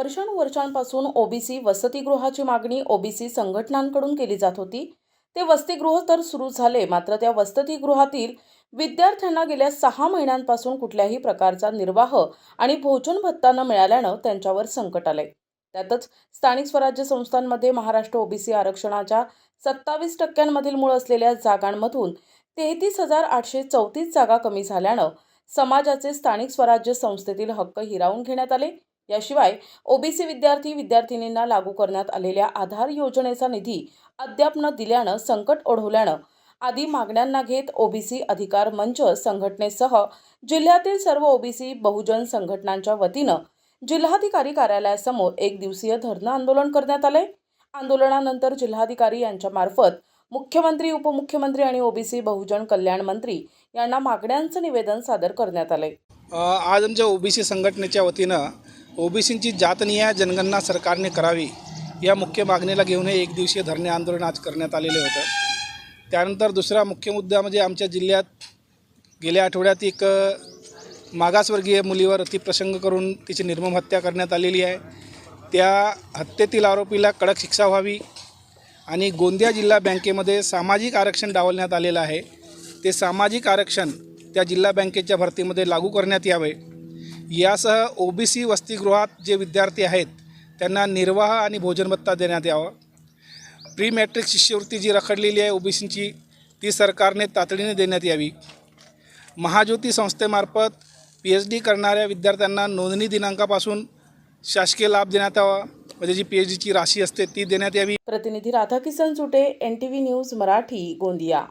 वर्षानुवर्षांपासून OBC वसतिगृहाची मागणी OBC संघटनांकडून केली जात होती। ते वसतिगृह तर सुरू झाले, मात्र त्या वसतिगृहातील विद्यार्थ्यांना गेल्या 6 महिन्यांपासून कुठल्याही प्रकारचा निर्वाह आणि भोजन भत्ता न मिळाल्यानं त्यांच्यावर संकट आले। त्यातच स्थानिक स्वराज्य संस्थांमध्ये महाराष्ट्र ओबीसी आरक्षणाच्या 27% मूळ असलेल्या जागांमधून 33,834 जागा कमी झाल्यानं समाजाचे स्थानिक स्वराज्य संस्थेतील हक्क हिरावून घेण्यात आले। याशिवाय ओबीसी विद्यार्थिनींना लागू करण्यात आलेल्या आधार योजनेचा निधी अद्याप न दिल्यानं संकट ओढवल्यानं आदी मागण्यांना घेत ओबीसी अधिकार मंच संघटनेसह जिल्ह्यातील सर्व ओबीसी बहुजन संघटनांच्या वतीनं जिल्हाधिकारी कार्यालयासमोर एक दिवसीय धरणं आंदोलन करण्यात आले। आंदोलनानंतर जिल्हाधिकारी यांच्या मार्फत मुख्यमंत्री, उपमुख्यमंत्री आणि ओबीसी बहुजन कल्याण मंत्री यांना मागण्यांचं निवेदन सादर करण्यात आले। आज आमच्या ओबीसी संघटनेच्या वतीनं ओबीसींची जातनिहाय जनगणना सरकारने करावी या मुख्य मागणीला घेऊन एक दिवसीय धरणे आंदोलन आज करण्यात आलेले होतं। त्यानंतर दुसरा मुख्य मुद्दा म्हणजे आमच्या जिल्ह्यात गेल्या आठवड्यात एक मागासवर्गीय मुलीवर अतिप्रसंग करून तिची निर्मम हत्या करण्यात आलेली आहे। त्या हत्येतील आरोपीला कडक शिक्षा व्हावी आणि गोंदिया जिल्हा बँकेमध्ये सामाजिक आरक्षण डावलण्यात आलेलं आहे, ते सामाजिक आरक्षण त्या जिल्हा बँकेच्या भरतीमध्ये लागू करण्यात यावे। यासह ओबीसी वसतिगृहात जे विद्यार्थी आहेत त्यांना निर्वाह आणि भोजन भत्ता देण्यात यावा। प्री मॅट्रिक शिष्यवृत्ती जी रखडलेली आहे ओबीसींची ती सरकारने तातडीने देण्यात यावी। महाज्योती संस्थेमार्फत PhD करणाऱ्या विद्यार्थ्यांना नोंदणी दिनांकापासून शासकीय लाभ देण्यात यावा, म्हणजे जी PhDची राशी असते ती देण्यात यावी। प्रतिनिधी राधाकिशन सुटे, NTV न्यूज मराठी, गोंदिया।